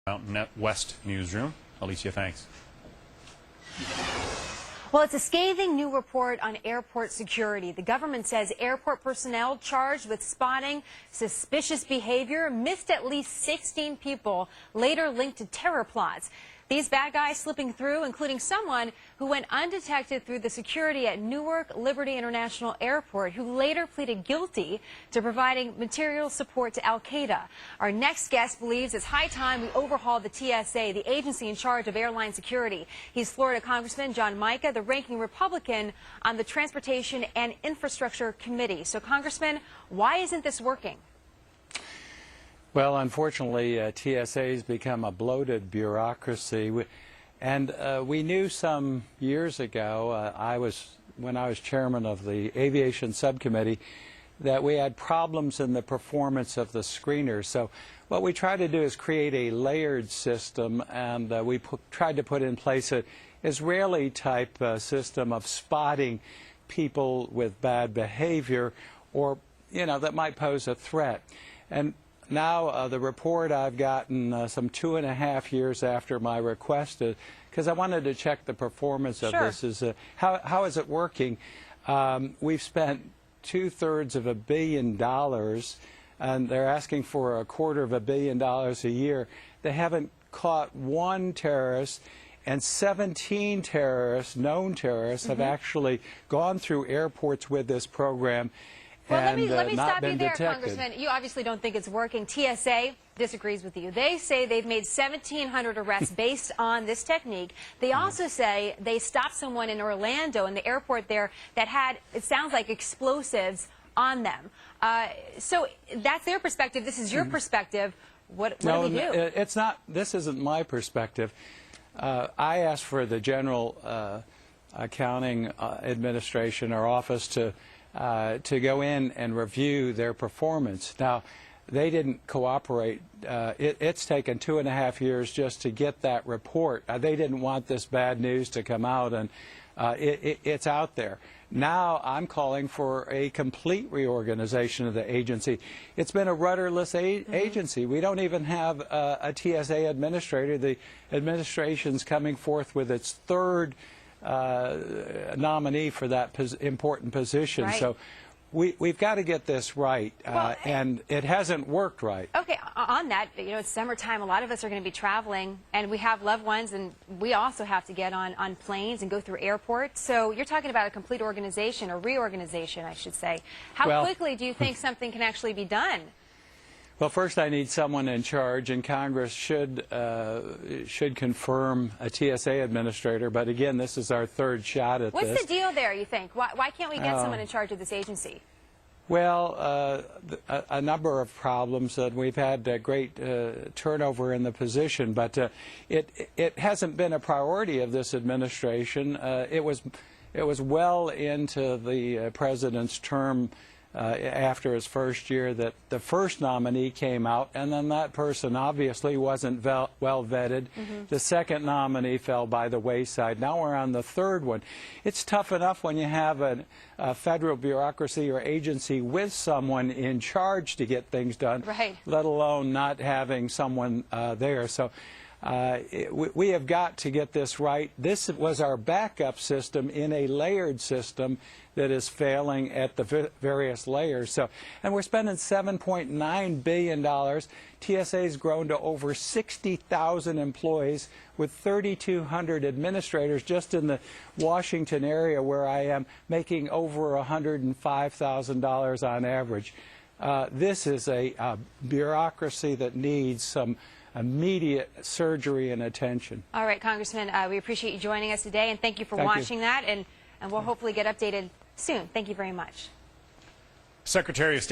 Mountain West newsroom. Alicia, thanks. Well, it's a scathing new report on airport security. The government says airport personnel charged with spotting suspicious behavior missed at least 16 people, later linked to terror plots. These bad guys slipping through, including someone who went undetected through the security at Newark Liberty International Airport, who later pleaded guilty to providing material support to al-Qaeda. Our next guest believes it's high time we overhaul the TSA, the agency in charge of airline security. He's Florida Congressman John Mica, the ranking Republican on the Transportation and Infrastructure Committee. So, Congressman, why isn't this working? Well, unfortunately, TSA has become a bloated bureaucracy, and we knew some years ago, when I was chairman of the aviation subcommittee, that we had problems in the performance of the screeners. So what we tried to do is create a layered system, and we tried to put in place an Israeli-type system of spotting people with bad behavior or, that might pose a threat. And now the report I've gotten some 2.5 years after my request, because I wanted to check the performance of this, is how is it working? We've spent 2/3 of $1 billion, and they're asking for $250 million a year. They haven't caught one terrorist, and 17 terrorists, known terrorists, have actually gone through airports with this program. Well, let me not stop you there, detected. Congressman. You obviously don't think it's working. TSA disagrees with you. They say they've made 1,700 arrests based on this technique. They also say they stopped someone in Orlando, in the airport there, that had, it sounds like, explosives on them. So that's their perspective. This is your perspective. What do we do? It's not. This isn't my perspective. I asked for the General Accounting Administration or office to go in and review their performance. Now, they didn't cooperate. It's taken 2.5 years just to get that report. They didn't want this bad news to come out, and it's out there. Now I'm calling for a complete reorganization of the agency. It's been a rudderless agency. We don't even have a TSA administrator. The administration's coming forth with its third nominee for that important position. Right. So we've got to get this right, and it hasn't worked right. Okay, on that, it's summertime. A lot of us are going to be traveling, and we have loved ones, and we also have to get on planes and go through airports. So you're talking about a complete organization, or reorganization, I should say. How quickly do you think something can actually be done? Well, first I need someone in charge, and Congress should confirm a TSA administrator. But again, this is our third shot at this. What's the deal there, you think? Why can't we get someone in charge of this agency? Well, a number of problems. We've had great turnover in the position, but it hasn't been a priority of this administration. It was well into the president's term, after his first year, that the first nominee came out, and then that person obviously wasn't well vetted. The second nominee fell by the wayside. Now we're on the third one. It's tough enough when you have a federal bureaucracy or agency with someone in charge to get things done, let alone not having someone there. So we have got to get this right. This was our backup system in a layered system that is failing at the various layers. So, and we're spending $7.9 billion. TSA has grown to over 60,000 employees with 3,200 administrators just in the Washington area, where I am, making over $105,000 on average. This is a bureaucracy that needs some immediate surgery and attention. All right, Congressman, we appreciate you joining us today, and thank you for watching that, and we'll hopefully get updated soon. Thank you very much. Secretary of State